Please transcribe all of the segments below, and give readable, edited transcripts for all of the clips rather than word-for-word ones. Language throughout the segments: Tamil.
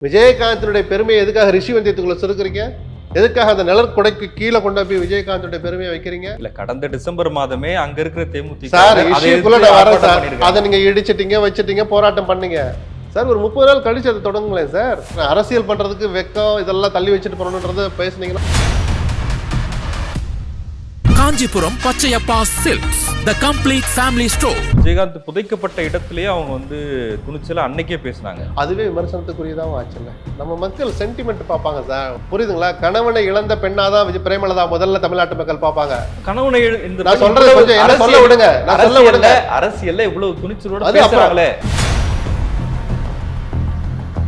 விஜயகாந்தனுடைய பெருமையை எதுக்காக ரிஷிவந்தியத்துக்குள்ள சுருக்குறீங்க? எதுக்காக அந்த நிழற்குடைக்கு கீழே கொண்டு போய் விஜயகாந்தனுடைய பெருமையை வைக்கிறீங்க? இல்ல கடந்த டிசம்பர் மாதமே அங்க இருக்கிற தேமுதிக சார் இஷ்யூக்குள்ள நான் வரேன் சார். அதை நீங்க இடிச்சிட்டீங்க, வச்சிட்டீங்க, போராட்டம் பண்ணீங்க சார். ஒரு 30 நாள் கழிச்சு அதை தொடங்குங்களேன் சார். அரசியல் பண்றதுக்கு வெக்கம் இதெல்லாம் தள்ளி வச்சுட்டு போறோம்ன்றத பேசுனீங்கன்னா. Kanchipuram Pachaiyappa silks the complete family store. Vijayakanth புதைக்கப்பட்ட இடத்திலேயே அவங்க வந்து துணிச்சல அன்னைக்கே பேசினாங்க. அதுவே விமர்சனத்துக்குரியதாகவும் ஆச்சுல்ல. நம்ம மக்கள் சென்டிமெண்ட் பார்ப்பாங்க சார், புரியுதுங்களா? கணவனை இழந்த பெண்ணாதான் பிரேமலதா முதல்ல தமிழ்நாட்டு மக்கள் பார்ப்பாங்க. கணவனை நான் சொல்றது கொஞ்சம் என்ன சொல்ல விடுங்க. நான் சொல்ல விடுங்க. அரசியல்ல இவ்வளவு துணிச்சலோட பேசுறாங்களே.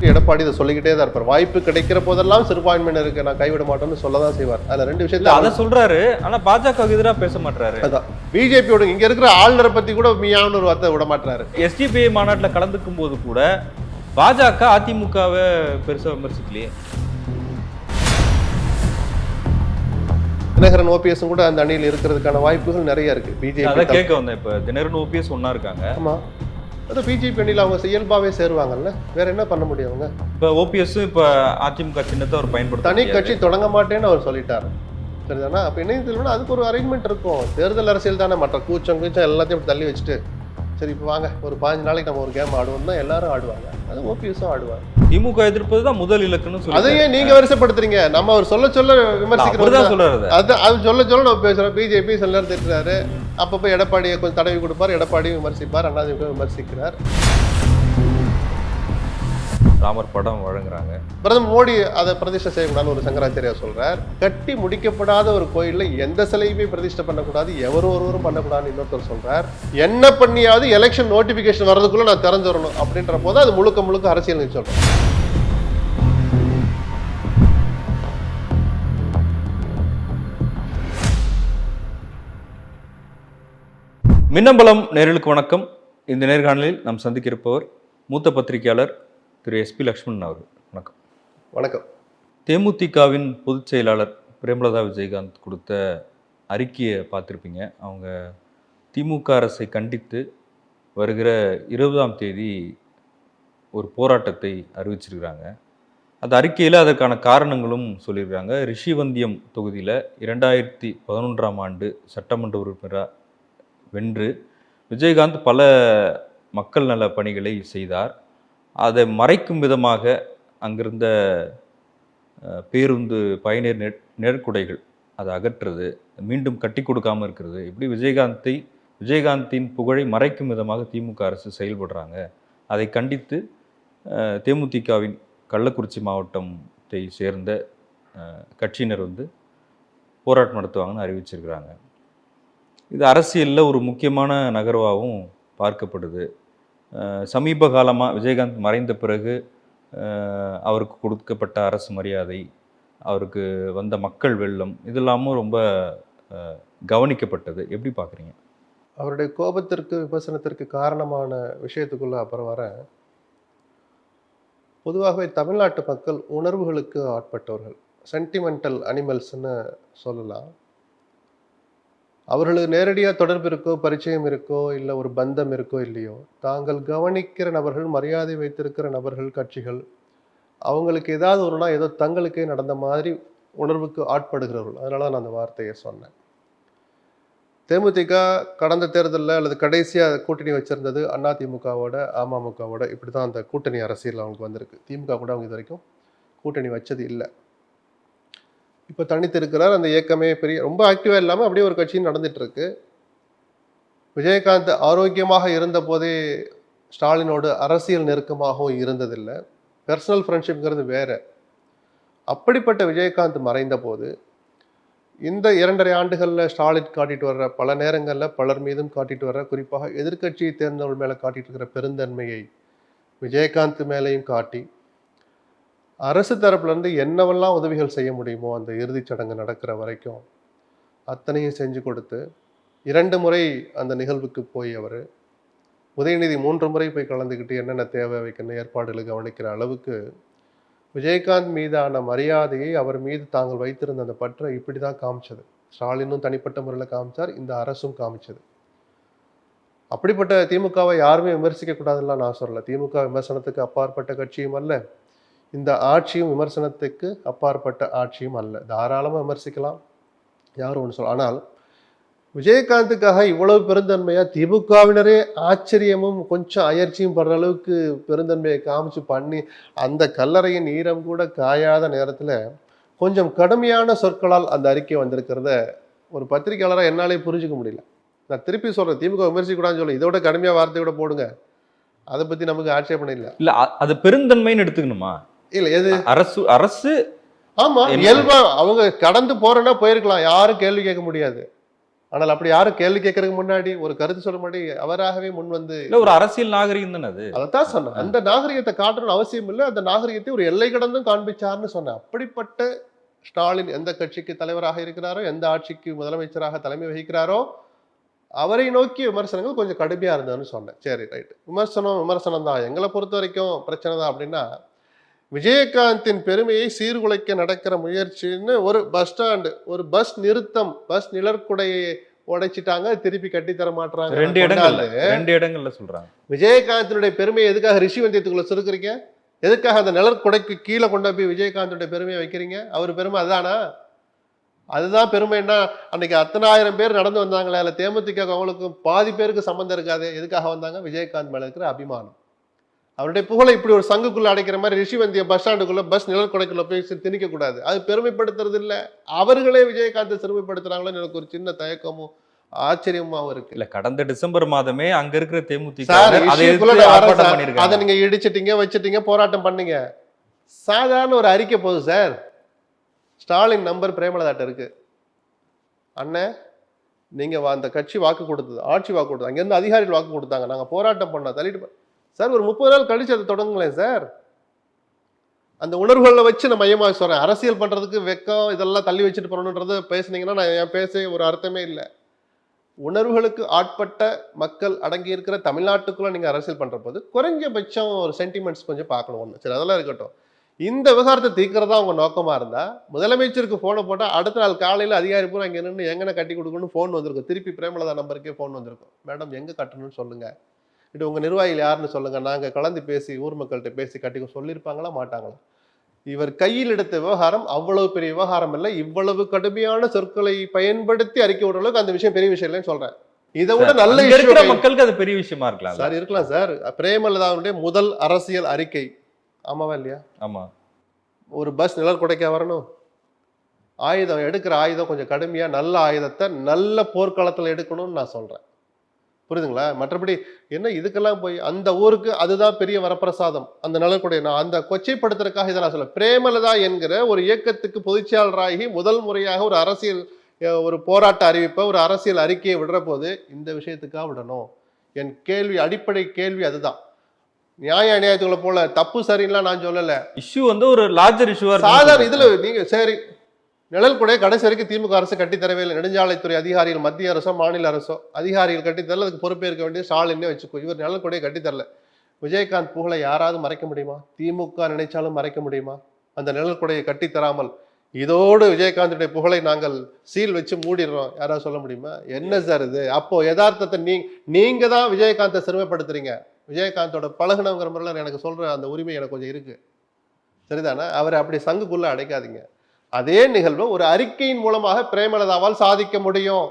எடப்பாடி இதை சொல்லிக்கிட்டே தான் இருப்பார். வாய்ப்பு கிடைக்கிற போதெல்லாம் சிறுபான்மையினர் இருக்கு, நான் கைவிட மாட்டோம்னு சொல்லதான் செய்வார். அதுல ரெண்டு விஷயத்துல அதை சொல்றாரு, ஆனா பாஜகவுக்கு எதிராக பேச மாட்டாரு. அதான் பிஜேபியோட இங்க இருக்கிற ஆளுநரை பத்தி கூட மீயான்னு ஒரு வார்த்தை விட மாட்டாரு. எஸ்டிபிஐ மாநாட்டில் கலந்துக்கும் போது கூட பாஜக அதிமுகவை பெருசா விமர்சிக்கலையே. தினகரன் ஓபிஎஸ் கூட அந்த அணியில் இருக்கிறதுக்கான வாய்ப்புகள் நிறைய இருக்கு. பிஜேபி அதை கேட்க வந்தேன். இப்ப தினகரன் ஓபிஎஸ் ஒன்னா இருக்காங்க. ஆமா, அது பிஜேபி அணியில் அவங்க இயல்பாவே சேருவாங்கல்ல, வேற என்ன பண்ண முடியும் அவங்க? இப்ப ஓபிஎஸ் இப்ப அதிமுக சின்னத்தை அவர் பயன்படுத்த தனி கட்சி தொடங்க மாட்டேன்னு அவர் சொல்லிட்டாரு, சரிதானா? அப்ப இணையத்தில் அதுக்கு ஒரு அரேஞ்ச்மெண்ட் இருக்கும். தேர்தல் அரசியல் தானே, மற்ற கூச்சம் எல்லாத்தையும் தள்ளி வச்சுட்டு சரி இப்போ வாங்க ஒரு 15 நாளைக்கு நம்ம ஒரு கேம் ஆடுவோம் தான் எல்லாரும் ஆடுவாங்க. அது ஓபிஎஸும் ஆடுவார். திமுக எதிர்ப்பது தான் முதல் இலக்குன்னு சொல்லி அதையே நீங்க வரிசைப்படுத்துறீங்க. நம்ம அவர் சொல்ல சொல்ல விமர்சிக்கிறோம் சொல்றாரு. அது சொல்ல சொல்ல நம்ம பேசுறோம். பிஜேபி சில நேரம் திட்டுறாரு, அப்பப்போ எடப்பாடியை கொஞ்சம் தடவி கொடுப்பார், எடப்பாடியும் விமர்சிப்பார், அண்ணாதிமுக விமர்சிக்கிறார். ராமர் படம் வழங்குறாங்க, பிரதமர் மோடி அதை பிரதிஷ்டை செய்யக்கூடாதுன்னு ஒரு சங்கராச்சாரியா சொல்றார். கட்டி முடிக்கப்படாத ஒரு கோயில்ல எந்த சிலையுமே பிரதிஷ்டை பண்ணக்கூடாது, ஒருவரும் பண்ணக்கூடாதுன்னு இன்னொருத்தர் சொல்றார். என்ன பண்ணியாவது எலெக்ஷன் நோட்டிபிகேஷன் வர்றதுக்குள்ள நான் திறந்து வரணும் அப்படின்ற போது அது முழுக்க முழுக்க அரசியல் சொல்றேன். மின்னம்பலம் நேயர்களுக்கு வணக்கம். இந்த நேர்காணலில் நாம் சந்திக்க இருப்பவர் மூத்த பத்திரிகையாளர் திரு எஸ்பி லக்ஷ்மணன் அவர்கள். வணக்கம். வணக்கம். தேமுதிகவின் பொதுச் செயலாளர் பிரேமலதா விஜயகாந்த் கொடுத்த அறிக்கையை பார்த்துருப்பீங்க. அவங்க திமுக அரசை கண்டித்து வருகிற 20ஆம் தேதி ஒரு போராட்டத்தை அறிவிச்சிருக்கிறாங்க. அந்த அறிக்கையில் அதற்கான காரணங்களும் சொல்லியிருக்காங்க. ரிஷிவந்தியம் தொகுதியில் 2011ஆம் ஆண்டு சட்டமன்ற உறுப்பினராக வென்று விஜயகாந்த் பல மக்கள் நல பணிகளை செய்தார். அதை மறைக்கும் விதமாக அங்கிருந்த பேருந்து பயணியர் நெற்குடைகள் அதை அகற்றுறது, மீண்டும் கட்டி கொடுக்காமல் இருக்கிறது, இப்படி விஜயகாந்தின் புகழை மறைக்கும் விதமாக திமுக அரசு செயல்படுறாங்க. அதை கண்டித்து தேமுதிகவின் கள்ளக்குறிச்சி மாவட்டத்தை சேர்ந்த கட்சியினர் வந்து போராட்டம் நடத்துவாங்கன்னு அறிவிச்சிருக்கிறாங்க. இது அரசியலில் ஒரு முக்கியமான நகர்வாகவும் பார்க்கப்படுது. சமீப காலமாக விஜயகாந்த் மறைந்த பிறகு அவருக்கு கொடுக்கப்பட்ட அரசு மரியாதை, அவருக்கு வந்த மக்கள் வெள்ளம், இதெல்லாமும் ரொம்ப கவனிக்கப்பட்டது. எப்படி பார்க்குறீங்க? அவருடைய கோபத்திற்கு விமர்சனத்திற்கு காரணமான விஷயத்துக்குள்ள அப்புறம் வர, பொதுவாகவே தமிழ்நாட்டு மக்கள் உணர்வுகளுக்கு ஆட்பட்டவர்கள், சென்டிமெண்டல் அனிமல்ஸ்ன்னு சொல்லலாம். அவர்களுக்கு நேரடியாக தொடர்பு இருக்கோ, பரிச்சயம் இருக்கோ, இல்லை ஒரு பந்தம் இருக்கோ இல்லையோ, தாங்கள் கவனிக்கிற நபர்கள், மரியாதை வைத்திருக்கிற நபர்கள், கட்சிகள், அவங்களுக்கு ஏதாவது ஒன்றுனா ஏதோ தங்களுக்கே நடந்த மாதிரி உணர்வுக்கு ஆட்படுகிறவர்கள். அதனால தான் நான் அந்த வார்த்தையை சொன்னேன். தேமுதிக கடந்த தேர்தலில் அல்லது கடைசியாக கூட்டணி வச்சிருந்தது அதிமுகவோட, அமமுகவோட. இப்படி தான் அந்த கூட்டணி அரசியல் அவங்களுக்கு வந்திருக்கு. திமுக கூட அவங்க இது வரைக்கும் கூட்டணி வச்சது இல்லை. இப்போ தனித்து இருக்கிறார். அந்த இயக்கமே ரொம்ப ஆக்டிவாக இல்லாமல் அப்படியே ஒரு கட்சியும் நடந்துட்டு இருக்கு. விஜயகாந்த் ஆரோக்கியமாக இருந்த போதே ஸ்டாலினோடு அரசியல் நெருக்கமாகவும் இருந்ததில்லை. பர்சனல் ஃப்ரெண்ட்ஷிப்ங்கிறது வேற. அப்படிப்பட்ட விஜயகாந்த் மறைந்த போது இந்த 2.5 ஆண்டுகளில் ஸ்டாலின் காட்டிட்டு வர்ற, பல நேரங்களில் பலர் மீதும் காட்டிட்டு வர்ற, குறிப்பாக எதிர்கட்சியை தேர்ந்தவர்கள் மேலே காட்டிட்டு இருக்கிற பெருந்தன்மையை விஜயகாந்த் மேலேயும் காட்டி, அரசு தரப்புலேருந்து என்னவெல்லாம் உதவிகள் செய்ய முடியுமோ அந்த இறுதிச் சடங்கு நடக்கிற வரைக்கும் அத்தனையும் செஞ்சு கொடுத்து, 2 முறை அந்த நிகழ்வுக்கு போய் அவர், உதயநிதி 3 முறை போய் கலந்துக்கிட்டு என்னென்ன தேவை வைக்கணும் ஏற்பாடுகளை கவனிக்கிற அளவுக்கு விஜயகாந்த் மீதான மரியாதையை, அவர் மீது தாங்கள் வைத்திருந்த அந்த பற்றை இப்படி தான் காமிச்சது. ஸ்டாலினும் தனிப்பட்ட முறையில் காமிச்சார், இந்த அரசும் காமிச்சது. அப்படிப்பட்ட திமுகவை யாருமே விமர்சிக்க கூடாதுலாம் நான் சொல்லலை. திமுக விமர்சனத்துக்கு அப்பாற்பட்ட கட்சியும் அல்ல, இந்த ஆட்சியும் விமர்சனத்துக்கு அப்பாற்பட்ட ஆட்சியும் அல்ல. தாராளமாக விமர்சிக்கலாம், யாரும் ஒன்று சொல்ல. ஆனால் விஜயகாந்துக்காக இவ்வளவு பெருந்தன்மையா திமுகவினரே ஆச்சரியமும் கொஞ்சம் அயற்சியும் படுற அளவுக்கு பெருந்தன்மையை காமிச்சு பண்ணி அந்த கல்லறையின் ஈரம் கூட காயாத நேரத்தில் கொஞ்சம் கடுமையான சொற்களால் அந்த அறிக்கை வந்திருக்கிறத ஒரு பத்திரிகையாளராக என்னாலே புரிஞ்சுக்க முடியல. நான் திருப்பி சொல்றேன், திமுக விமர்சிக்கூடாதுன்னு சொல்லி இதோட கடுமையா வார்த்தை கூட போடுங்க, அதை பத்தி நமக்கு ஆட்சேபணம் இல்லை. இல்ல அது பெருந்தன்மைன்னு எடுத்துக்கணுமா? இல்ல எது அரசு ஆமா இயல்பா அவங்க கடந்து போறேன்னா போயிருக்கலாம், யாரும் கேள்வி கேட்க முடியாது. ஆனால் அப்படி யாரும் கேள்வி கேட்கறதுக்கு முன்னாடி ஒரு கருத்து சொல்ல முன்னாடி அவராகவே முன் வந்து ஒரு அரசியல் நாகரிகம் தானே அது. அதைத்தான் சொன்னேன், அந்த நாகரிகத்தை காட்டணும்னு அவசியம் இல்லை, அந்த நாகரிகத்தை ஒரு எல்லை கடந்தும் காண்பிச்சார்னு சொன்னேன். அப்படிப்பட்ட ஸ்டாலின் எந்த கட்சிக்கு தலைவராக இருக்கிறாரோ, எந்த ஆட்சிக்கு முதலமைச்சராக தலைமை வகிக்கிறாரோ, அவரை நோக்கி விமர்சனங்கள் கொஞ்சம் கடுமையா இருந்ததுன்னு சொன்னேன். சரி ரைட், விமர்சனம் தான். எங்களை பொறுத்த வரைக்கும் பிரச்சனை தான் அப்படின்னா, விஜயகாந்தின் பெருமையை சீர்குலைக்க நடக்கிற முயற்சின்னு ஒரு பஸ் ஸ்டாண்டு, ஒரு பஸ் நிறுத்தம், பஸ் நிழற்குடையை உடைச்சிட்டாங்க, திருப்பி கட்டி தர மாட்டாங்க. 2 இடங்கள்ல சொல்றாங்க. விஜயகாந்தினுடைய பெருமையை எதுக்காக ரிஷி வந்தியத்துக்குள்ள சுருக்குறீங்க? எதுக்காக அந்த நிழற்குடைக்கு கீழே கொண்டு போய் விஜயகாந்துடைய பெருமையை வைக்கிறீங்க? அவர் பெருமை அதுதானா? அதுதான் பெருமைன்னா அன்னைக்கு 10,000 பேர் நடந்து வந்தாங்களே, அதில் தேமுதிக அவங்களுக்கு பாதி பேருக்கு சம்மந்தம் இருக்காது. எதுக்காக வந்தாங்க? விஜயகாந்த் மேல இருக்கிற அபிமானம். அவருடைய புகழை இப்படி ஒரு சங்குக்குள்ள அடைக்கிற மாதிரி ரிஷிவந்திய பஸ் ஸ்டாண்டுக்குள்ள பஸ் நிழற்குடைக்குள்ள போய் திணிக்க கூடாது. அது பெருமைப்படுத்துறது இல்லை, அவர்களே விஜயகாந்தை சிறுமைப்படுத்துறாங்களோன்னு எனக்கு ஒரு சின்ன தயக்கமும் ஆச்சரியமாவும் இருக்கு. இல்ல கடந்த டிசம்பர் மாதமே அங்க இருக்கிற தேமுதிக அதை நீங்க இடிச்சிட்டீங்க, வச்சிட்டீங்க, போராட்டம் பண்ணீங்க. சாதாரண ஒரு அறிக்கை போதும் சார். ஸ்டாலின் நம்பர் பிரேமலதாட்ட இருக்கு. அண்ணன் நீங்க அந்த கட்சி வாக்கு கொடுத்தது, ஆட்சி வாக்கு கொடுத்தது, அங்கிருந்து அதிகாரிகள் வாக்கு கொடுத்தாங்க, நாங்க போராட்டம் பண்ணோம், தள்ளிட்டு சார் ஒரு 30 நாள் கழிச்சு அதை தொடங்குங்களேன் சார். அந்த உணர்வுகளை வச்சு நான் மையமாக சொல்றேன். அரசியல் பண்றதுக்கு வெக்கம் இதெல்லாம் தள்ளி வச்சுட்டு போறணுன்றத பேசுனீங்கன்னா நான் என் பேச ஒரு அர்த்தமே இல்லை. உணர்வுகளுக்கு ஆட்பட்ட மக்கள் அடங்கி இருக்கிற தமிழ்நாட்டுக்குள்ள நீங்க அரசியல் பண்ற போது குறைஞ்சபட்சம் ஒரு சென்டிமெண்ட்ஸ் கொஞ்சம் பார்க்கணும். ஒன்று சரி, அதெல்லாம் இருக்கட்டும். இந்த விவகாரத்தை தீர்க்கிறதா அவங்க நோக்கமா இருந்தா முதலமைச்சருக்கு போனை போட்டா அடுத்த நாள் காலையில அதிகாரி பூரா இங்க நின்று எங்கன கட்டி கொடுக்கணும்னு போன் வந்திருக்கும். திருப்பி பிரேமலதா நம்பருக்கே போன் வந்திருக்கும். மேடம் எங்க கட்டணும்னு சொல்லுங்க, இது உங்க நிர்வாகிகள் யாருன்னு சொல்லுங்க, நாங்க கலந்து பேசி ஊர் மக்கள்கிட்ட பேசி கட்டிக்க சொல்லியிருப்பாங்களா மாட்டாங்களா? இவர் கையில் எடுத்த விவகாரம் அவ்வளவு பெரிய விவகாரம் இல்லை. இவ்வளவு கடுமையான சொற்களை பயன்படுத்தி அறிக்கை விடுற அளவுக்கு அந்த விஷயம் பெரிய விஷயம் இல்லைன்னு சொல்றேன். இதை விட நல்ல இருக்கிற மக்களுக்கு அது பெரிய விஷயமா இருக்கலாம் சார். இருக்கலாம் சார். பிரேமலதாவுடைய முதல் அரசியல் அறிக்கை, ஆமாவா இல்லையா? ஆமா. ஒரு பஸ் நிழற்குடைக்க வரணும், ஆயுதம் எடுக்கிற ஆயுதம் கொஞ்சம் கடுமையா நல்ல ஆயுதத்தை நல்ல போர்க்களத்துல எடுக்கணும்னு நான் சொல்றேன். புரியுதுங்களா? மற்றபடி என்ன இதுக்கெல்லாம் போய் அந்த ஊருக்கு அதுதான் பெரிய வரப்பிரசாதம் அந்த நிழற்குடை. நான் அந்த கொச்சைப்படுத்துறதுக்காக இதை நான் சொல்ல. பிரேமலதா என்கிற ஒரு இயக்கத்துக்கு பொதுச்செயலாளராகி முதல் முறையாக ஒரு அரசியல் ஒரு போராட்ட அறிவிப்பை ஒரு அரசியல் அறிக்கையை விடுற போது இந்த விஷயத்துக்காக விடணும். என் கேள்வி, அடிப்படை கேள்வி அதுதான். நியாய அநியாயத்துக்குள்ள போல தப்பு சரின்லாம் நான் சொல்லல. இஷ்யூ ஒரு லார்ஜர் இஷ்யூவா சாதாரண இதுல நீங்க சரி நிழற்குடை கடைசி வரைக்கும் திமுக அரசு கட்டித்தரவே இல்லை. நெடுஞ்சாலைத்துறை அதிகாரிகள், மத்திய அரசோ மாநில அரசோ அதிகாரிகள் கட்டித்தரல, அதுக்கு பொறுப்பேற்க வேண்டிய ஸ்டாலினே வச்சுக்கோ. இவர் நிழற்குடையை கட்டித்தரல. விஜயகாந்த் புகழை யாராவது மறைக்க முடியுமா? திமுக நினைச்சாலும் மறைக்க முடியுமா? அந்த நிழற்குடையை கட்டித்தராமல் இதோடு விஜயகாந்துடைய புகழை நாங்கள் சீல் வச்சு மூடிடுறோம், யாராவது சொல்ல முடியுமா? என்ன சார் இது? அப்போ யதார்த்தத்தை நீங்க தான் விஜயகாந்தை சிறுமைப்படுத்துறீங்க. விஜயகாந்தோட பழகுனவங்கிற முறையில் எனக்கு சொல்ற அந்த உரிமை எனக்கு கொஞ்சம் இருக்கு, சரிதானே? அவரை அப்படி சங்குக்குள்ள அடைக்காதீங்க. அதே நிகழ்வு ஒரு அறிக்கையின் மூலமாக பிரேமலதாவால் சாதிக்க முடியும்.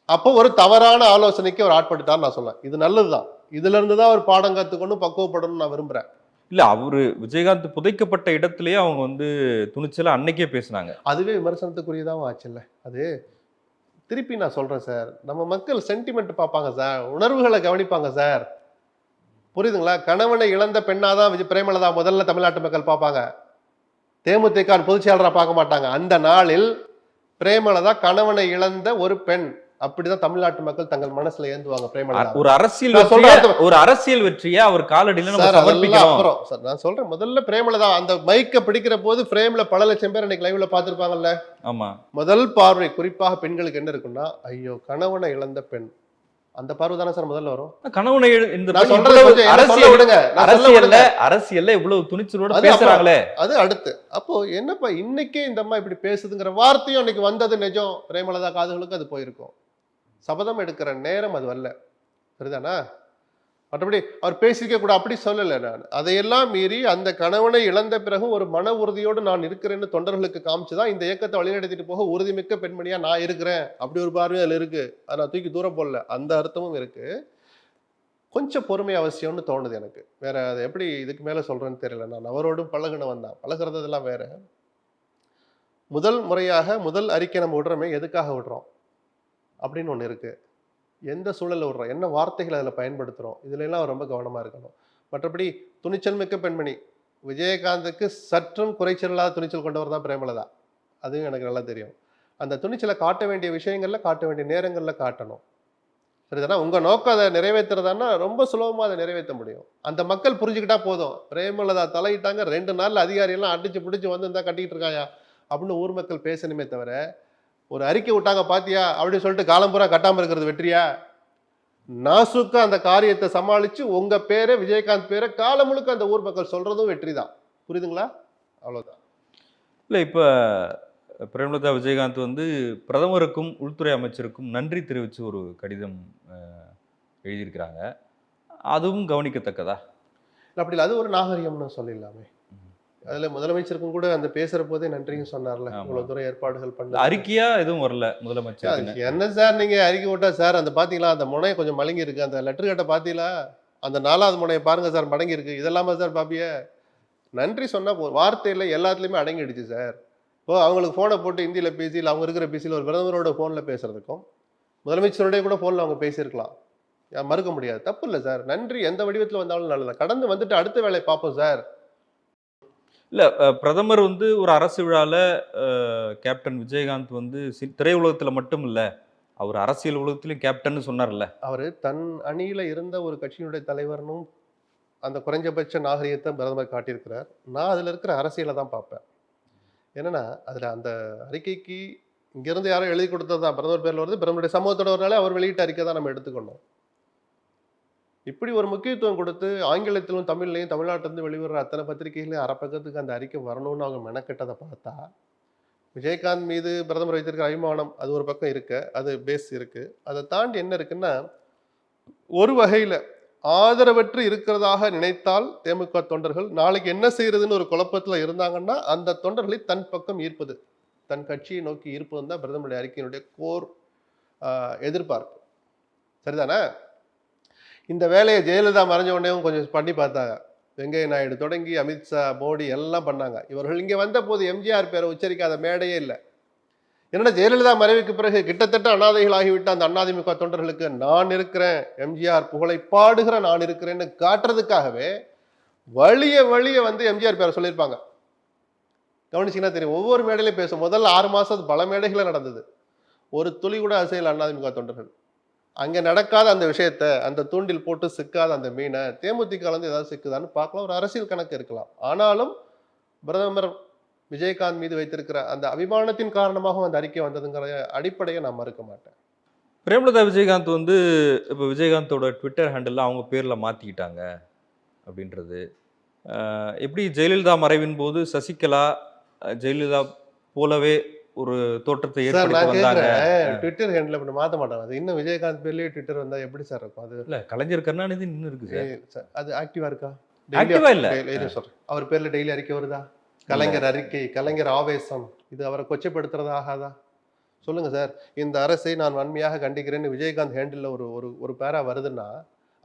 அப்போ ஒரு தவறான ஆலோசனைக்கு அவர் ஆட்பட்டுட்டார் நான் சொல்ல. இது நல்லதுதான். இதுல இருந்துதான் அவர் பாடம் கத்துக்கணும், பக்குவப்படணும்னு நான் விரும்புறேன். இல்ல அவரு விஜயகாந்த் புதைக்கப்பட்ட இடத்திலேயே அவங்க துணிச்சல அன்னைக்கே பேசினாங்க. அதுவே விமர்சனத்துக்குரியதாகவும் ஆச்சுல்ல. அது திருப்பி நான் சொல்றேன் சார், நம்ம மக்கள் சென்டிமெண்ட் பார்ப்பாங்க சார், உணர்வுகளை கவனிப்பாங்க சார். புரியுதுங்களா? கணவனை இழந்த பெண்ணாதான் பிரேமலதா முதல்ல தமிழ்நாட்டு மக்கள் பார்ப்பாங்க. தேமுதிக பொதுச்செயலாளராக பார்க்க மாட்டாங்க. அந்த நாளில் பிரேமலதா கணவனை இழந்த ஒரு பெண், அப்படிதான் தமிழ்நாட்டு மக்கள் தங்கள் மனசுல ஏந்துவாங்க. பிரேமலதா ஒரு அரசியல் வெற்றியா அவர் காலடியில சார் நான் சொல்றேன். முதல்ல பிரேமலதா அந்த மைக்க பிடிக்கிற போது பிரேம்ல பல லட்சம் பேர் அன்னைக்கு லைவ்ல பாத்துருப்பாங்கல்ல. ஆமா. முதல் பார்வை குறிப்பாக பெண்களுக்கு என்ன இருக்குன்னா, ஐயோ கணவனை இழந்த பெண், அந்த பார்வை தானே சார் முதல்ல வரும். கணவனை அரசியல்ல இவ்வளவு துணிச்சலோட பேசுறாங்களே, அது அடுத்து. அப்போ என்னப்பா இன்னைக்கே இந்த அம்மா இப்படி பேசுதுங்கிற வார்த்தையும் அன்னைக்கு வந்தது நிஜம். பிரேமலதா காதுகளுக்கு அது போயிருக்கும். சபதம் எடுக்கிற நேரம் அது வரல, சரிதானா? மற்றபடி அவர் பேசிக்க கூட அப்படி சொல்லலை. நான் அதையெல்லாம் மீறி அந்த கணவனை இழந்த பிறகு ஒரு மன உறுதியோடு நான் இருக்கிறேன்னு தொண்டர்களுக்கு காமிச்சுதான் இந்த இயக்கத்தை வழிநடத்திட்டு போக உறுதிமிக்க பெண்மணியா நான் இருக்கிறேன் அப்படி ஒரு பார்வை அதில் இருக்கு. அதை நான் தூக்கி தூரம் போடல, அந்த அர்த்தமும் இருக்கு. கொஞ்சம் பொறுமை அவசியம்னு தோணுது எனக்கு. வேற அதை எப்படி இதுக்கு மேல சொல்றேன்னு தெரியல. நான் அவரோடும் பழகினவன் தான், பழகிறதெல்லாம் வேற. முதல் முறையாக முதல் அறிக்கை நம்ம விடுறோமே, எதுக்காக விடுறோம் அப்படின்னு ஒன்று இருக்கு. எந்த சூழலில் விடுறோம், என்ன வார்த்தைகளை அதில் பயன்படுத்துகிறோம், இதுல எல்லாம் ரொம்ப கவனமாக இருக்கணும். மற்றபடி துணிச்சல் மிக்க பெண்மணி விஜயகாந்துக்கு சற்றும் குறைச்சல் இல்லாத துணிச்சல் கொண்டவர் தான் பிரேமலதா. அதுவும் எனக்கு நல்லா தெரியும். அந்த துணிச்சலை காட்ட வேண்டிய விஷயங்கள்ல காட்ட வேண்டிய நேரங்களில் காட்டணும். சரிதானா? உங்க நோக்கம் அதை நிறைவேற்றுறதான்னா ரொம்ப சுலபமாக அதை நிறைவேற்ற முடியும். அந்த மக்கள் புரிஞ்சுக்கிட்டா போதும். பிரேமலதா தலையிட்டாங்க, 2 நாள்ல அதிகாரியெல்லாம் அடிச்சு பிடிச்சி வந்து இருந்தா கட்டிக்கிட்டு இருக்காயா அப்படின்னு ஊர் மக்கள் பேசணுமே தவிர, ஒரு அறிக்கை விட்டாங்க பாத்தியா அப்படின்னு சொல்லிட்டு காலம்புறா கட்டாம இருக்கிறது வெற்றியா? நாசுக்கா அந்த காரியத்தை சமாளிச்சு உங்க பேரை, விஜயகாந்த் பேரை காலம் முழுக்க அந்த ஊர் மக்கள் சொல்றதும் வெற்றி தான். புரியுதுங்களா? அவ்வளவுதான். இல்லை, இப்போ பிரேமலதா விஜயகாந்த் வந்து பிரதமருக்கும் உள்துறை அமைச்சருக்கும் நன்றி தெரிவித்து ஒரு கடிதம் எழுதியிருக்கிறாங்க. அதுவும் கவனிக்கத்தக்கதா? அப்படி இல்லை, அது ஒரு நாகரிகம்னு சொல்லிடலாமே. அதுல முதலமைச்சருக்கும் கூட அந்த பேசுற போதே நன்றியும் சொன்னார்ல, இவ்வளவு தூரம் ஏற்பாடுகள் பண்ண. அறிக்கையா எதுவும் வரல முதலமைச்சர். என்ன சார் நீங்க அறிக்கை விட்டா சார், அந்த பாத்தீங்களா அந்த முனையை கொஞ்சம் மலங்கி இருக்கு, அந்த லெட்டர் கட்ட பாத்தீங்களா, அந்த 4வது முனையை பாருங்க சார் மடங்கி இருக்கு, இதெல்லாமா சார் பாப்பிய? நன்றி சொன்னா வார்த்தையில எல்லாத்துலயுமே அடங்கிடுச்சு சார். இப்போ அவங்களுக்கு போனை போட்டு இந்தியில பேசி, இல்லை அவங்க இருக்கிற பேசியில் ஒரு பிரதமரோட போன்ல பேசுறதுக்கும் முதலமைச்சரோடய கூட போன்ல அவங்க பேசியிருக்கலாம், மறுக்க முடியாது. தப்பு இல்லை சார். நன்றி எந்த வடிவத்தில் வந்தாலும் நல்லது. கடந்து வந்துட்டு அடுத்த வேலையை பார்ப்போம் சார். இல்லை, பிரதமர் வந்து ஒரு அரசு விழாவில் கேப்டன் விஜயகாந்த் வந்து திரையுலகத்தில் மட்டும் இல்லை, அவர் அரசியல் உலகத்திலும் கேப்டன் சொன்னார்ல. அவர் தன் அணியில் இருந்த ஒரு கட்சியினுடைய தலைவர்னும் அந்த குறைஞ்சபட்ச நாகரிகத்தை பிரதமர் காட்டியிருக்கிறார். நான் அதில் இருக்கிற அரசியலை தான் பார்ப்பேன். என்னன்னா அதில் அந்த அறிக்கைக்கு இங்கேருந்து யாரும் எழுதி கொடுத்தது தான் பிரதமர் பேரில் வருது, பிரதமருடைய சமூகத்தோட வரனாலே அவர் வெளியிட்ட அறிக்கை தான் நம்ம எடுத்துக்கணும். இப்படி ஒரு முக்கியத்துவம் கொடுத்து ஆங்கிலத்திலும் தமிழ்லையும் தமிழ்நாட்டிலிருந்து வெளிவர அத்தனை பத்திரிகைகளையும் அரைப்பக்கத்துக்கு அந்த அறிக்கை வரணும்னு அவங்க மெனக்கெட்டதை பார்த்தா, விஜயகாந்த் மீது பிரதமர் வைத்திருக்கிற அபிமானம் அது ஒரு பக்கம் இருக்கு, அது பேஸ் இருக்கு. அதை தாண்டி என்ன இருக்குன்னா, ஒரு வகையில் ஆதரவற்று இருக்கிறதாக நினைத்தால் தேமுதிக தொண்டர்கள் நாளைக்கு என்ன செய்யறதுன்னு ஒரு குழப்பத்தில் இருந்தாங்கன்னா அந்த தொண்டர்களை தன் பக்கம் ஈர்ப்பது, தன் கட்சியை நோக்கி ஈர்ப்பது தான் பிரதமருடைய அறிக்கையினுடைய கோர் எதிர்பார்ப்பு. சரிதானே? இந்த வேலையை ஜெயலலிதா மறைஞ்ச உடனேவும் கொஞ்சம் பண்ணி பார்த்தாங்க. வெங்கைய நாயுடு தொடங்கி அமித்ஷா, மோடி எல்லாம் பண்ணாங்க. இவர்கள் இங்கே வந்த போது எம்ஜிஆர் பேரை உச்சரிக்காத மேடையே இல்லை. என்னன்னா ஜெயலலிதா மறைவுக்கு பிறகு கிட்டத்தட்ட அனாதைகள் ஆகிவிட்ட அந்த அதிமுக தொண்டர்களுக்கு நான் இருக்கிறேன், எம்ஜிஆர் புகழை பாடுகிற நான் இருக்கிறேன்னு காட்டுறதுக்காகவே வழிய வந்து எம்ஜிஆர் பேரை சொல்லியிருப்பாங்க. கவனிச்சிங்கன்னா தெரியும். ஒவ்வொரு மேடையிலையும் பேசும். முதல்ல 6 மாசம் பல மேடைகளை நடந்தது. ஒரு துளி கூட அசையல் அதிமுக தொண்டர்கள். அங்கே நடக்காத அந்த விஷயத்த, அந்த தூண்டில் போட்டு சிக்காத அந்த மீனை தேமுதிக ஏதாவது சிக்குதான்னு பார்க்கலாம். ஒரு அரசியல் கணக்கு இருக்கலாம். ஆனாலும் பிரதமர் விஜயகாந்த் மீது வைத்திருக்கிற அந்த அபிமானத்தின் காரணமாக அந்த அறிக்கை வந்ததுங்கிற அடிப்படையை நான் மறுக்க மாட்டேன். பிரேமலதா விஜயகாந்த் வந்து இப்போ விஜயகாந்தோட ட்விட்டர் ஹேண்டில் அவங்க பேரில் மாற்றிக்கிட்டாங்க அப்படின்றது எப்படி? ஜெயலலிதா மறைவின் போது சசிகலா ஜெயலலிதா போலவே ஒரு தோற்றத்தை ஏற்படுத்தி வந்தாங்க. ட்விட்டர் ஹேண்டில் அப்படி மாற்ற மாட்டாங்க. அது இன்னும் விஜயகாந்த் பேர்லயே ட்விட்டர் வந்தா எப்படி சார் இருக்கும்? அது இல்ல, கலைஞர் கருணாநிதி இன்னும் இருக்கு சார். அது ஆக்டிவா இருக்கா? ஆக்டிவா இல்ல. சொல்றேன், அவர் பேர்ல டெய்லி அறிக்கை வருதா? கலைஞர் அறிக்கை, கலைஞர் ஆவேசம், இது அவரை கொச்சைப்படுத்துறது ஆகாதா? சொல்லுங்க சார். இந்த அரசை நான் வன்மையாக கண்டிக்கிறேன்னு விஜயகாந்த் ஹேண்டில் ஒரு ஒரு பேரா வருதுன்னா,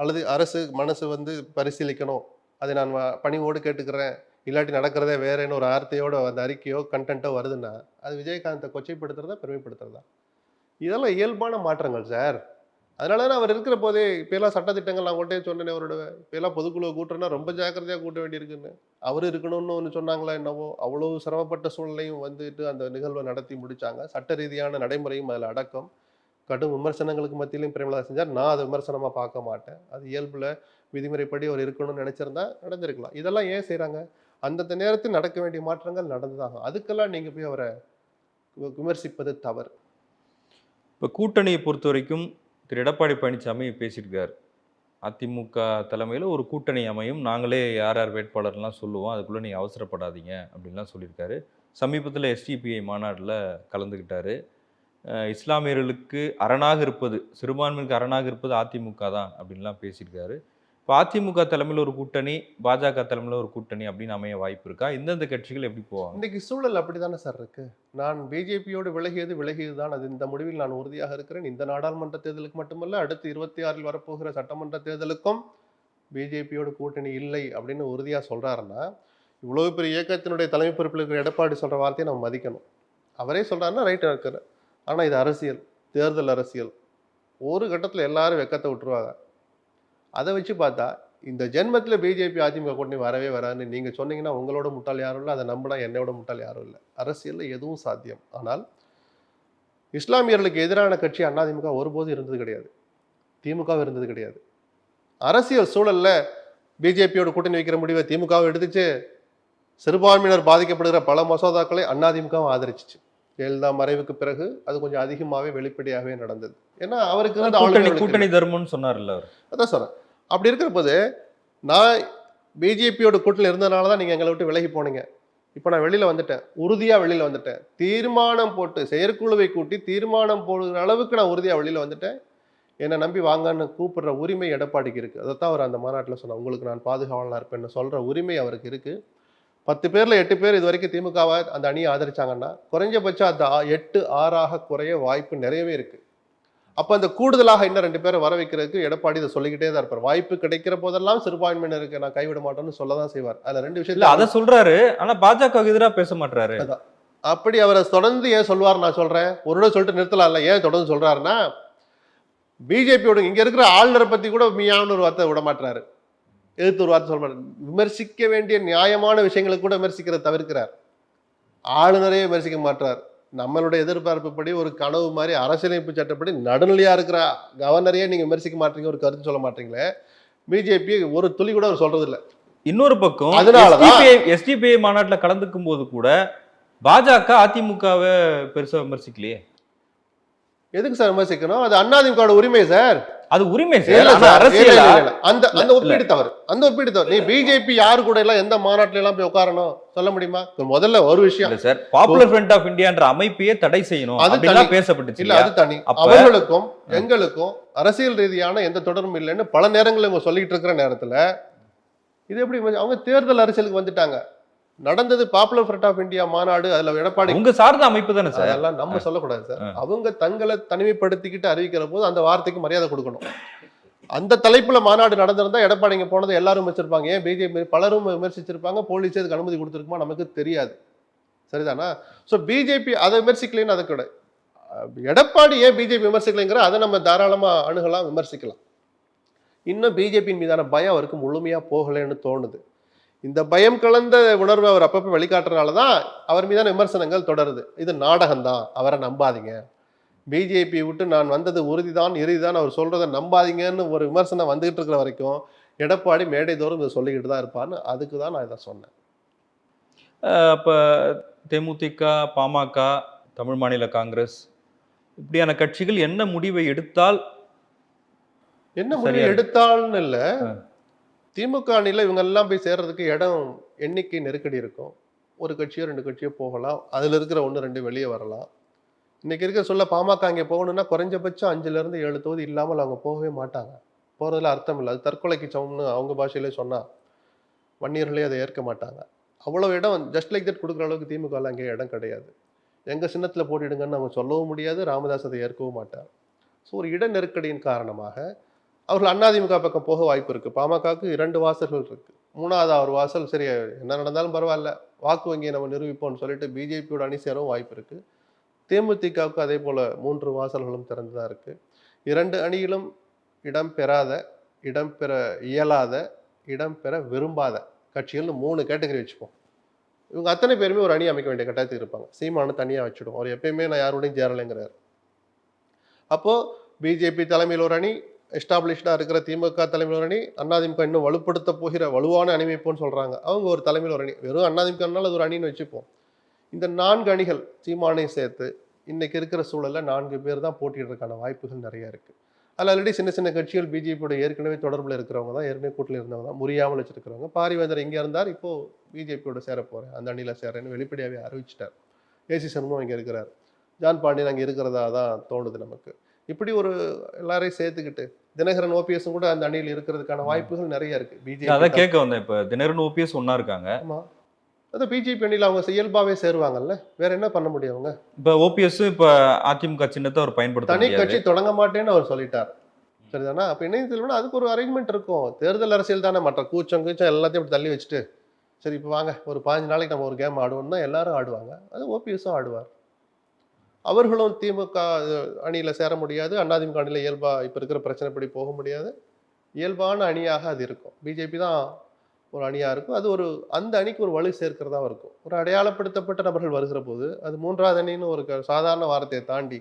அல்லது அரசு மனசு வந்து பரிசீலிக்கணும், அதை நான் பணிவோடு கேட்டுக்கிறேன், இல்லாட்டி நடக்கிறதே வேறேன்னு ஒரு வார்த்தையோட அந்த அறிக்கையோ கண்டென்ட்டோ வருதுன்னா, அது விஜயகாந்தை கொச்சைப்படுத்துறதா பெருமைப்படுத்துறதா? இதெல்லாம் இயல்பான மாற்றங்கள் சார். அதனால தான் அவர் இருக்கிற போதே இப்பெல்லாம் சட்டத்திட்டங்கள் நான் கொண்டே சொன்னேன். அவரோட இப்பெல்லாம் பொதுக்குழுவை கூட்டுறேன்னா ரொம்ப ஜாக்கிரதையாக கூட்ட வேண்டியிருக்குன்னு. அவர் இருக்கணும்னு ஒன்று சொன்னாங்களா என்னவோ, அவ்வளோ சிரமப்பட்ட சூழ்நிலையும் வந்துட்டு அந்த நிகழ்வை நடத்தி முடிச்சாங்க. சட்ட ரீதியான நடைமுறையும் அதில் அடக்கம். கடும் விமர்சனங்களுக்கு மத்தியிலையும் பிரேமலதா செஞ்சார். நான் அதை விமர்சனமாக பார்க்க மாட்டேன். அது இயல்புல விதிமுறைப்படி அவர் இருக்கணும்னு நினைச்சிருந்தா நடந்திருக்கலாம். இதெல்லாம் ஏன் செய்கிறாங்க? அந்தந்த நேரத்தில் நடக்க வேண்டிய மாற்றங்கள் நடந்துதாகும். அதுக்கெல்லாம் நீங்கள் போய் அவரை விமர்சிப்பது தவறு. இப்போ கூட்டணியை பொறுத்த வரைக்கும் திரு எடப்பாடி பழனிசாமி பேசியிருக்கார். அதிமுக தலைமையில் ஒரு கூட்டணி அமையும், நாங்களே யார் யார் வேட்பாளர்லாம் சொல்லுவோம், அதுக்குள்ளே நீங்கள் அவசரப்படாதீங்க அப்படின்லாம் சொல்லியிருக்காரு. சமீபத்தில் எஸ்டிபிஐ மாநாட்டில் கலந்துக்கிட்டாரு. இஸ்லாமியர்களுக்கு அரணாக இருப்பது, சிறுபான்மைக்கு அரணாக இருப்பது அதிமுக தான் அப்படின்லாம் பேசியிருக்காரு. இப்போ அதிமுக தலைமையில் ஒரு கூட்டணி, பாஜக தலைமையில் ஒரு கூட்டணி அப்படின்னு அமைய வாய்ப்பு இருக்கா? எந்தெந்த கட்சிகள் எப்படி போவாங்க? இன்னைக்கு சூழல் அப்படித்தானே சார் இருக்கு. நான் பிஜேபியோடு விலகியது தான். அது இந்த முடிவில் நான் உறுதியாக இருக்கிறேன். இந்த நாடாளுமன்ற தேர்தலுக்கு மட்டுமல்ல, அடுத்து 26 வரப்போகிற சட்டமன்ற தேர்தலுக்கும் பிஜேபியோட கூட்டணி இல்லை அப்படின்னு உறுதியா சொல்றாருன்னா, இவ்வளவு பெரிய இயக்கத்தினுடைய தலைமை பொறுப்பில் இருக்கிற எடப்பாடி சொல்ற வார்த்தையை நம்ம மதிக்கணும். அவரே சொல்றாருன்னா ரைட் இருக்கிற. ஆனா இது அரசியல், தேர்தல் அரசியல். ஒரு கட்டத்துல எல்லாரும் வெக்கத்தை விட்டுருவாங்க. அதை வச்சு பார்த்தா இந்த ஜென்மத்தில் பிஜேபி அதிமுக கூட்டணி வரவே வராதுன்னு நீங்க சொன்னீங்கன்னா உங்களோட முட்டாள் யாரும் இல்லை, அதை நம்பினா என்னோட முட்டாள் யாரும் இல்லை. அரசியலில் எதுவும் சாத்தியம். ஆனால் இஸ்லாமியர்களுக்கு எதிரான கட்சி அதிமுக ஒருபோதும் இருந்தது கிடையாது, திமுக இருந்தது கிடையாது. அரசியல் சூழல்ல பிஜேபியோட கூட்டணி வைக்கிற முடிவை திமுகவும் எடுத்துச்சு. சிறுபான்மையினர் பாதிக்கப்படுகிற பல மசோதாக்களை அதிமுகவும் ஆதரிச்சிச்சு. ஜெயலலிதா மறைவுக்கு பிறகு அது கொஞ்சம் அதிகமாகவே வெளிப்படையாகவே நடந்தது. ஏன்னா அவருக்கு வந்து கூட்டணி தர்மம்னு சொன்னார்ல அவர். அதான் சொல்றேன். அப்படி இருக்கிற போது நான் பிஜேபியோட கூட்டணியில் இருந்ததுனால தான் நீங்கள் எங்களை விட்டு விலகி போனீங்க. இப்போ நான் வெளியில் வந்துட்டேன், உறுதியாக வெளியில் வந்துட்டேன். தீர்மானம் போட்டு செயற்குழுவை கூட்டி தீர்மானம் போடுகிற அளவுக்கு நான் உறுதியாக வெளியில் வந்துட்டேன். என்னை நம்பி வாங்கன்னு கூப்பிடுற உரிமை எடப்பாடிக்கு இருக்குது. அதைத்தான் அவர் அந்த மாநாட்டில் சொன்னார். உங்களுக்கு நான் பாதுகாவலாக இருப்பேன்னு சொல்கிற உரிமை அவருக்கு இருக்குது. 10 பேரில் 8 பேர் இது வரைக்கும் திமுகவை அந்த அணியை ஆதரிச்சாங்கன்னா குறைஞ்சபட்சம் அந்த 8-6 குறைய வாய்ப்பு நிறையவே இருக்குது. அப்போ அந்த கூடுதலாக இன்னும் 2 பேரை வர வைக்கிறதுக்கு எடப்பாடி இதை சொல்லிக்கிட்டே தான் இருப்பார். வாய்ப்பு கிடைக்கிற போதெல்லாம் சிறுபான்மையினருக்கு நான் கைவிட மாட்டேன்னு சொல்லதான் செய்வார். அதுல 2 விஷயத்துல அதை சொல்றாரு, ஆனா பாஜகவுக்கு எதிராக பேச மாட்டாரு. அப்படி அவரை தொடர்ந்து ஏன் சொல்வார் நான் சொல்றேன். ஒரு தடவை சொல்லிட்டு நிறுத்தலாம்ல, ஏன் தொடர்ந்து சொல்றாருன்னா பிஜேபியோட இங்க இருக்கிற ஆளுநரை பத்தி கூட மீயான்னு ஒரு வார்த்தை விட மாட்டாரு, எதிர்த்து ஒரு வார்த்தை சொல்ல மாட்டாரு. விமர்சிக்க வேண்டிய நியாயமான விஷயங்களை கூட விமர்சிக்கிறத தவிர்க்கிறார். ஆளுநரே விமர்சிக்க மாட்டார். நம்மளுடைய எதிர்பார்ப்புப்படி ஒரு கனவு மாதிரி அரசியலமைப்பு சட்டப்படி நடுநிலையா இருக்கிற கவர்னரையே நீங்க விமர்சிக்க மாட்டீங்க, ஒரு கருத்து சொல்ல மாட்டீங்களே. பிஜேபி ஒரு துளி கூட அவர் சொல்றது இல்லை. இன்னொரு பக்கம் அதனாலதான் எஸ்டிபிஐ மாநாட்டில் கலந்துக்கும் போது கூட பாஜக அதிமுகவை பெருசா விமர்சிக்கலையே. எதுக்கு சார் விமர்சிக்கணும்? அது அதிமுக உரிமை சார். அது உரிமை அந்த ஒப்பீடு தவறு. அந்த ஒப்பீடு தவறு. நீ பிஜேபி யாரு கூட எல்லாம் எந்த மாநாட்டில எல்லாம் போய் உட்காரணும் சொல்ல முடியுமா? முதல்ல ஒரு விஷயம் சார், பாப்புலர் ஃப்ரண்ட் ஆஃப் இந்தியான்ற அமைப்பையே தடை செய்யணும் அப்படிலாம் பேசப்பட்டுச்சு. இல்ல அது தனி. அவர்களுக்கும் எங்களுக்கும் அரசியல் ரீதியான எந்த தொடர்பும் இல்லைன்னு பல நேரங்களில் இவங்க சொல்லிட்டு இருக்கிற நேரத்துல இது எப்படி அவங்க தேர்தல் அரசியலுக்கு வந்துட்டாங்க. நடந்தது பாப்புலர் ஃப்ரண்ட் ஆஃப் இந்தியா மாநாடு. அதுல எடப்பாடி உங்க சார்ந்த அமைப்பு தானே சார். அதெல்லாம் நம்ம சொல்லக்கூடாது சார். அவங்க தங்களை தனிமைப்படுத்திக்கிட்டு அறிவிக்கிற போது அந்த வார்த்தைக்கு மரியாதை கொடுக்கணும். அந்த தலைப்புல மாநாடு நடந்திருந்தா எடப்பாடி இங்க போனதை எல்லாரும் விமர்சிச்சிருப்பாங்க. ஏன் பிஜேபி பலரும் விமர்சிச்சிருப்பாங்க. போலீஸ் அதுக்கு அனுமதி கொடுத்துருக்குமா நமக்கு தெரியாது. சரிதானா? ஸோ பிஜேபி அதை விமர்சிக்கலைன்னு அதை கிடையாது. எடப்பாடி ஏன் பிஜேபி விமர்சிக்கலைங்கிற அதை நம்ம தாராளமா அணுகலாம், விமர்சிக்கலாம். இன்னும் பிஜேபியின் மீதான பயம் அவருக்கு முழுமையா போகலைன்னு தோணுது. இந்த பயம் கலந்த உணர்வை அவர் அப்பப்போ வெளிக்காட்டுறதுனால தான் அவர் மீதான விமர்சனங்கள் தொடருது. இது நாடகம்தான், அவரை நம்பாதீங்க. பிஜேபி விட்டு நான் வந்தது உறுதிதான் இறுதிதான் அவர் சொல்றதை நம்பாதீங்கன்னு ஒரு விமர்சனம் வந்துகிட்டு இருக்கிற வரைக்கும் எடப்பாடி மேடை தோறும் இதை சொல்லிக்கிட்டு தான் இருப்பார்னு அதுக்கு தான் நான் இதை சொன்னேன். அப்போ தேமுதிக, பாமக, தமிழ் மாநில காங்கிரஸ் இப்படியான கட்சிகள் என்ன முடிவை எடுத்தால் எடுத்தால்னு இல்லை, திமுக அணியில் இவங்க எல்லாம் போய் சேர்றதுக்கு இடம் எண்ணிக்கை நெருக்கடி இருக்கும். ஒரு கட்சியோ 2 கட்சியோ போகலாம், அதில் இருக்கிற 1-2 வெளியே வரலாம். இன்னைக்கு இருக்க சொல்ல பாமக அங்கே போகணும்னா குறைஞ்சபட்சம் 5-7 தொகுதி இல்லாமல் அவங்க போகவே மாட்டாங்க. போகிறதுல அர்த்தம் இல்லை. அது தற்கொலைக்கு சமம்னு அவங்க பாஷையிலே சொன்னால் வன்னியர்களே அதை ஏற்க மாட்டாங்க. அவ்வளோ இடம் ஜஸ்ட் லைக் தட் கொடுக்குற அளவுக்கு திமுகவில் அங்கே இடம் கிடையாது. எங்கள் சின்னத்தில் போட்டிடுங்கன்னு அவங்க சொல்லவும் முடியாது, ராமதாஸ் அதை ஏற்கவும் மாட்டார். ஸோ ஒரு இட நெருக்கடியின் காரணமாக அவர்கள் அதிமுக பக்கம் போக வாய்ப்பு இருக்குது. பாமகவுக்கு 2 வாசல்கள் இருக்குது. 3வது ஒரு வாசல் சரி என்ன நடந்தாலும் பரவாயில்ல, வாக்கு வங்கியை நம்ம நிரூபிப்போம்னு சொல்லிட்டு பிஜேபியோட அணி சேரவும் வாய்ப்பு இருக்குது. தேமுதிகவுக்கு அதே போல் 3 வாசல்களும் திறந்து தான் இருக்குது. 2 அணியிலும் இடம்பெறாத, இடம்பெற இயலாத, இடம்பெற விரும்பாத கட்சிகள்னு 3 கேட்டகரி வச்சுப்போம். இவங்க அத்தனை பேருமே ஒரு அணி அமைக்க வேண்டிய கட்டாயத்துக்கு இருப்பாங்க. சீமானு தனியாக வச்சுடும். அவர் எப்பயுமே நான் யாரோடையும் சேரலைங்கிறார். அப்போது பிஜேபி தலைமையில் ஒரு அணி, எஸ்டாப்ளிஷ்டாக இருக்கிற திமுக தலைமையில் ஒரு அணி, அதிமுக இன்னும் வலுப்படுத்த போகிற வலுவான அணிமைப்போன்னு சொல்கிறாங்க. அவங்க ஒரு தலைமையில் ஒரு அணி, வெறும் அதிமுகனால அது ஒரு அணின்னு வச்சுப்போம். இந்த 4 அணிகள் சீமானையும் சேர்த்து இன்னைக்கு இருக்கிற சூழலில் 4 பேர் தான் போட்டியிடுறதுக்கான வாய்ப்புகள் நிறைய இருக்குது. அதில் ஆல்ரெடி சின்ன சின்ன கட்சிகள் பிஜேபியோட ஏற்கனவே தொடர்பில் இருக்கிறவங்க தான், ஏற்கனவே கூட்டில் இருந்தவங்க தான், முறியாமல் வச்சுருக்கிறவங்க. பாரிவேந்தர் இங்கே இருந்தார், இப்போது பிஜேபியோட சேர போகிறேன், அந்த அணியில் சேரேன்னு வெளிப்படையாகவே அறிவிச்சிட்டார். ஏசி சண்முகம் இங்கே இருக்கிறார், ஜான் பாண்டியன் அங்கே இருக்கிறதா தான் தோணுது நமக்கு. இப்படி ஒரு எல்லாரையும் சேர்த்துக்கிட்டு தினகரன் ஓபிஎஸ் கூட அந்த அணியில் இருக்கிறதுக்கான வாய்ப்புகள் நிறைய இருக்கு. அதான் பிஜேபி கேட்க வந்தேன். இப்ப தினகரன் ஓபிஎஸ் ஒண்ணா இருக்காங்க. ஆமா, அது பிஜேபி அணியில் அவங்க இயல்பாவே சேருவாங்கல்ல, வேற என்ன பண்ண முடியும் அவங்க? இப்ப ஓபிஎஸ் இப்ப அதிமுக சின்னத்தை அவர் பயன்படுத்த தனி முடியாது. கட்சி தொடங்க மாட்டேன்னு அவர் சொல்லிட்டார். சரிதானா? அப்ப இணையத்தில் அதுக்கு ஒரு அரேஞ்ச்மெண்ட் இருக்கும். தேர்தல் அரசியல் தானே, மற்ற கூச்சம் எல்லாத்தையும் இப்படி தள்ளி வச்சுட்டு சரி இப்போ வாங்க ஒரு 15 நாளைக்கு நம்ம ஒரு கேம் ஆடுவோம்னா எல்லாரும் ஆடுவாங்க. அது ஓபிஎஸும் ஆடுவார். அவர்களும் திமுக அணியில சேர முடியாது, அதிமுக அணியில இயல்பா இப்ப இருக்கிற பிரச்சனைப்படி போக முடியாது. இயல்பான அணியாக அது இருக்கும். பிஜேபி தான் ஒரு அணியா இருக்கும். அது ஒரு அந்த அணிக்கு ஒரு வலு சேர்க்கிறதா இருக்கும். ஒரு அடையாளப்படுத்தப்பட்ட நபர்கள் வருகிற போது அது மூன்றாவது அணின்னு ஒரு சாதாரண வார்த்தையை தாண்டி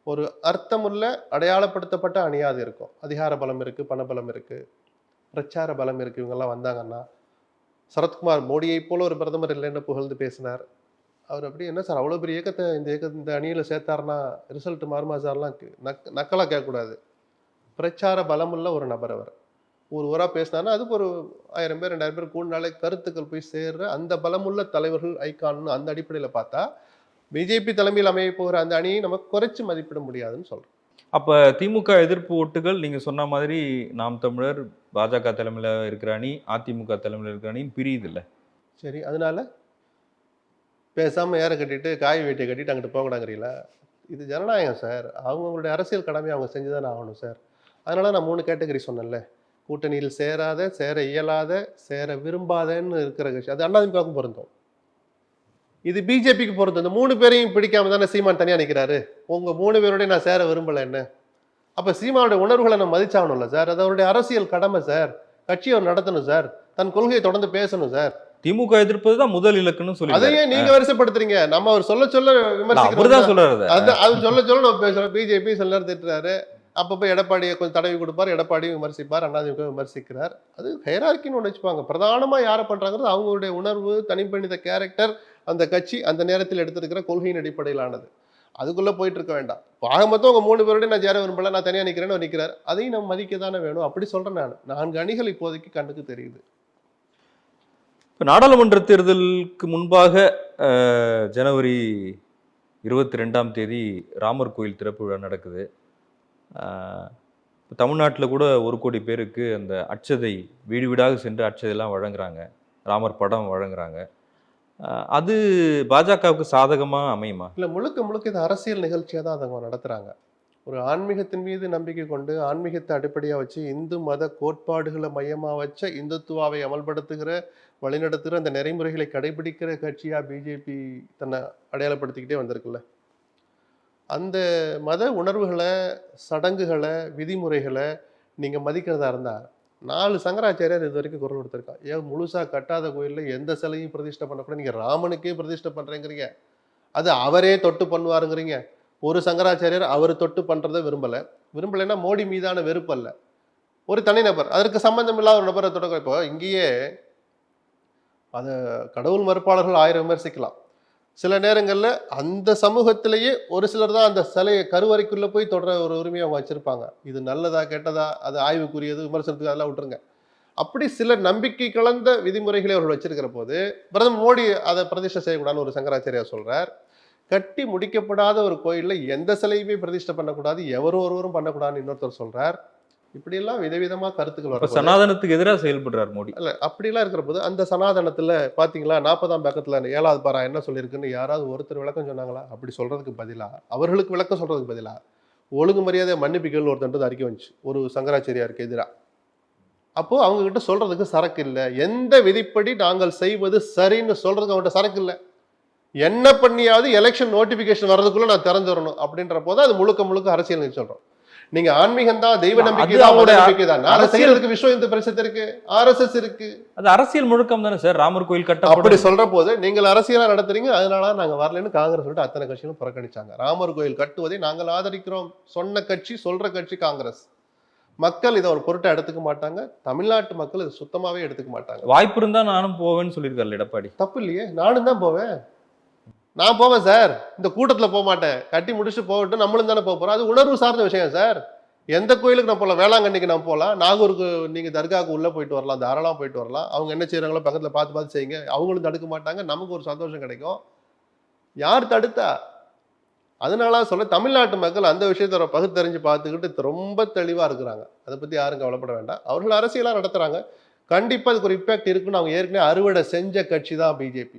ஒரு அர்த்தமுள்ள அடையாளப்படுத்தப்பட்ட அணியா அது இருக்கும். அதிகார பலம் இருக்கு, பணபலம் இருக்கு, பிரச்சார பலம் இருக்கு. இவங்கெல்லாம் வந்தாங்கன்னா சரத்குமார் மோடியை போல ஒரு பிரதமர் இல்லைன்னு புகழ்ந்து பேசினார். அவர் அப்படி என்ன சார் அவ்வளோ பெரிய இயக்கத்தை இந்த அணியில் சேர்த்தாருன்னா ரிசல்ட் மாறுமா சார்லாம் நக்கலாக கேட்கக்கூடாது. பிரச்சார பலமுள்ள ஒரு நபர் அவர். ஒரு ஊராக பேசினார்னா அதுக்கு ஒரு 1000 பேர் 2000 பேர் கூடினாலே கருத்துக்கள் போய் சேர்ற அந்த பலமுள்ள தலைவர்கள் ஐக்கான்னு அந்த அடிப்படையில் பார்த்தா பிஜேபி தலைமையில் அமைய போகிற அந்த அணியை நம்ம குறைச்சி மதிப்பிட முடியாதுன்னு சொல்றோம். அப்ப திமுக எதிர்ப்பு ஓட்டுகள் நீங்க சொன்ன மாதிரி நாம் தமிழர் பாஜக தலைமையில இருக்கிற அணி அதிமுக தலைமையில இருக்கிற அணி பிரியுது இல்ல. சரி, அதனால பேசாம ஏற கட்டிட்டு காய் வேட்டியை கட்டிட்டு அங்கிட்டு போகக்கூடாங்கிறீங்களா? இது ஜனநாயகம் சார். அவங்களுடைய அரசியல் கடமையை அவங்க செஞ்சுதானே ஆகணும் சார். அதனால நான் 3 கேட்டகரி சொன்னேன்ல. கூட்டணியில் சேராத, சேர இயலாத, சேர விரும்பாதன்னு இருக்கிற கட்சி அது அதிமுகவுக்கும் பொருந்தும், இது பிஜேபிக்கு பொருந்தும். இந்த 3 பேரையும் பிடிக்காம தானே சீமான் தனியா நிற்கிறாரு. உங்க 3 பேரோடய நான் சேர விரும்பல என்ன? அப்ப சீமானுடைய உணர்வுகளை நம்ம மதிச்சாகணும்ல சார். அது அவருடைய அரசியல் கடமை சார். கட்சி அவர் நடத்தணும் சார். தன் கொள்கையை தொடர்ந்து பேசணும் சார். திமுக எதிர்ப்பது தான் முதல் இலக்குன்னு சொல்லி அதையே நீங்க வரிசைப்படுத்துறீங்க. நம்ம அவர் சொல்ல அப்படிதான் சொல்றாரு. அது சொல்ல நம்ம பேசுறோம். பிஜேபி சில நேரம் திட்டுறாரு, அப்பப்போ எடப்பாடியை கொஞ்சம் தடவி கொடுப்பார், எடப்பாடியும் விமர்சிப்பார், அதிமுக விமர்சிக்கிறார். அது ஹைரார்க்கின்னு ஒன்று வச்சுப்பாங்க. பிரதானமா யாரை பண்றாங்கிறது அவங்களுடைய உணர்வு, தனிப்பணித கேரக்டர், அந்த கட்சி அந்த நேரத்தில் எடுத்திருக்கிற கொள்கையின் அடிப்படையிலானது. அதுக்குள்ள போயிட்டு இருக்க வேண்டாம். ஆக மொத்தம் உங்க 3 பேரோட நான் சேர விரும்பல, நான் தனியா நிக்கிறேன்னு நிக்கிறார். அதையும் நம்ம மதிக்க தானே வேணும். அப்படி சொல்றேன் நான். 4 அணிகள் இப்போதைக்கு கண்ணுக்கு தெரியுது. இப்போ நாடாளுமன்ற தேர்தலுக்கு முன்பாக ஜனவரி 22ஆம் தேதி ராமர் கோயில் திறப்பு விழா நடக்குது. தமிழ்நாட்டில் கூட 1 கோடி பேருக்கு அந்த அட்சதை வீடு வீடாக சென்று அட்சதையெல்லாம் வழங்குறாங்க, ராமர் படம் வழங்குறாங்க. அது பாஜகவுக்கு சாதகமாக அமையுமா? இல்லை, முழுக்க இது அரசியல் நிகழ்ச்சியாக தான் அதை நடத்துகிறாங்க. ஒரு ஆன்மீகத்தின் மீது நம்பிக்கை கொண்டு ஆன்மீகத்தை அடிப்படையாக வச்சு இந்து மத கோட்பாடுகளை மையமாக வச்ச இந்துத்துவாவை அமல்படுத்துகிற வழிநடத்துகிற அந்த நெறிமுறைகளை கடைபிடிக்கிற கட்சியாக பிஜேபி தன்னை அடையாளப்படுத்திக்கிட்டே வந்திருக்குல்ல. அந்த மத உணர்வுகளை, சடங்குகளை, விதிமுறைகளை நீங்கள் மதிக்கிறதா இருந்தால் 4 சங்கராச்சாரியார் இது வரைக்கும் குரல் கொடுத்துருக்கா. ஏன் முழுசாக கட்டாத கோயிலில் எந்த சிலையும் பிரதிஷ்டை பண்ணக்கூட நீங்கள் ராமனுக்கே பிரதிஷ்டை பண்ணுறேங்கிறீங்க, அது அவரே தொட்டு பண்ணுவாருங்கிறீங்க. ஒரு சங்கராச்சாரியர் அவர் தொட்டு பண்ணுறதை விரும்பலைன்னா மோடி மீதான வெறுப்பு அல்ல, ஒரு தனிநபர் அதற்கு சம்பந்தம் இல்லாத ஒரு நபரை தொடங்க. இப்போ இங்கேயே அதை கடவுள் மறுப்பாளர்கள் 1000 விமர்சிக்கலாம். சில நேரங்களில் அந்த சமூகத்திலேயே ஒரு சிலர் தான் அந்த சிலையை கருவறைக்குள்ளே போய் தொடர ஒரு உரிமையை அவங்க வச்சுருப்பாங்க. இது நல்லதா கெட்டதா அது ஆய்வுக்குரியது, விமர்சனத்துக்கு அதெல்லாம் விட்டுருங்க. அப்படி சில நம்பிக்கை கலந்த விதிமுறைகளை அவர்கள் வச்சிருக்கிற போது பிரதமர் மோடி அதை பிரதிஷ்டை செய்யக்கூடாதுன்னு ஒரு சங்கராச்சாரியார் சொல்கிறார். கட்டி முடிக்கப்படாத ஒரு கோயிலில் எந்த சிலையுமே பிரதிஷ்டை பண்ணக்கூடாது, ஒருவரும் பண்ணக்கூடாதுன்னு இன்னொருத்தர் சொல்கிறார். இப்படியெல்லாம் விதவிதமாக கருத்துக்கள் வரும். சனாதனத்துக்கு எதிராக செயல்படுறார் மோடி. இல்லை, அப்படிலாம் இருக்கிற போது அந்த சனாதனத்தில் பார்த்தீங்களா 40ஆம் பக்கத்தில் 7வது பாரா என்ன சொல்லியிருக்குன்னு யாராவது ஒருத்தர் விளக்கம் சொன்னாங்களா? அப்படி சொல்கிறதுக்கு பதிலாக, அவர்களுக்கு விளக்கம் சொல்கிறதுக்கு பதிலாக ஒழுங்கு மரியாதை மன்னிப்புகள் ஒருத்தன்றது அறிக்கை வந்துச்சு ஒரு சங்கராச்சாரியாருக்கு எதிராக. அப்போது அவங்ககிட்ட சொல்கிறதுக்கு சரக்கு இல்லை. எந்த விதிப்படி நாங்கள் செய்வது சரின்னு சொல்கிறதுக்கு அவங்ககிட்ட சரக்கு இல்லை. என்ன பண்ணியாவது எலெக்ஷன் நோட்டிஃபிகேஷன் வர்றதுக்குள்ள நான் திறந்து வரணும் அப்படின்ற போது அது முழுக்க அரசியல் சொல்கிறோம். நீங்க ஆன்மீகம் தான், தெய்வ நம்பிக்கை தான், நாளை செய்யறதுக்கு விஸ்வ இந்து பரிஷத் இருக்கு, RSS இருக்கு. அது அரசியல் முழுக்கம் தானே சார். ராமர் கோயில் கட்ட அப்படி சொல்ற போது நீங்கள் அரசியலா நடத்துறீங்க, அதனால நாங்க வரலன்னு காங்கிரஸ் சொல்லிட்டு அத்தனை கட்சிகளும் புறக்கணிச்சாங்க. ராமர் கோயில் கட்டுவதை நாங்கள் ஆதரிக்கிறோம் சொன்ன கட்சி, சொல்ற கட்சி காங்கிரஸ். மக்கள் இதை ஒரு பொருட்டை எடுத்துக்க மாட்டாங்க. தமிழ்நாட்டு மக்கள் இதை சுத்தமாவே எடுத்துக்க மாட்டாங்க. வாய்ப்பு இருந்தா நானும் போவேன்னு சொல்லியிருக்காரு எடப்பாடி. தப்பு இல்லையே, நானும் தான் போவேன். நான் போவேன் சார், இந்த கூட்டத்தில் போக மாட்டேன். கட்டி முடிச்சுட்டு போகட்டும், நம்மளும் தானே போக போகிறோம். அது உணர்வு சார்ந்த விஷயம் சார். எந்த கோயிலுக்கு நான் போகலாம், வேளாங்கண்ணிக்கு நான் போகலாம், நாகூருக்கு நீங்கள் தர்காவுக்கு உள்ளே போயிட்டு வரலாம், தாராளமாக போயிட்டு வரலாம். அவங்க என்ன செய்கிறாங்களோ பக்கத்தில் பார்த்து செய்யுங்க. அவங்களும் தடுக்க மாட்டாங்க, நமக்கு ஒரு சந்தோஷம் கிடைக்கும். யார் தடுத்தா? அதனால சொல்ல தமிழ்நாட்டு மக்கள் அந்த விஷயத்தை பகுத்தறிஞ்சு பார்த்துக்கிட்டு ரொம்ப தெளிவாக இருக்கிறாங்க. அதை பற்றி யாரும் கவலைப்பட வேண்டாம். அவர்கள் அரசியலாக நடத்துகிறாங்க. கண்டிப்பாக அதுக்கு ஒரு இம்பேக்ட் இருக்குன்னு அவங்க ஏற்கனவே அறுவடை செஞ்ச கட்சி தான் பிஜேபி.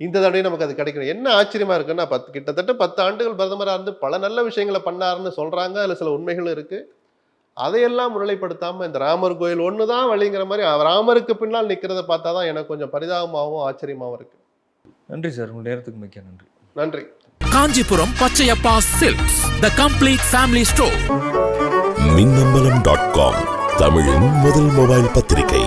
இந்த தடவை நமக்கு அது கிடைக்கணும். என்ன ஆச்சரியமா இருக்குன்னா, கிட்டத்தட்ட 10 ஆண்டுகள் பிரதமராக இருந்து பல நல்ல விஷயங்களை பண்ணாருன்னு சொல்றாங்க. அதில் சில உண்மைகளும் இருக்கு. அதையெல்லாம் முன்னிலைப்படுத்தாம இந்த ராமர் கோயில் ஒன்று தான் வழிங்கிற மாதிரி ராமருக்கு பின்னால் நிற்கிறத பார்த்தா தான் எனக்கு கொஞ்சம் பரிதாபமாகவும் ஆச்சரியமாகவும் இருக்கு. நன்றி சார், உங்கள் நேரத்துக்கு மிக்க நன்றி. நன்றி. Kanchipuram Pachaiyappa silks, the complete family store. மின்னம்பலம்.com தமிழின் முதல் மொபைல் பத்திரிகை.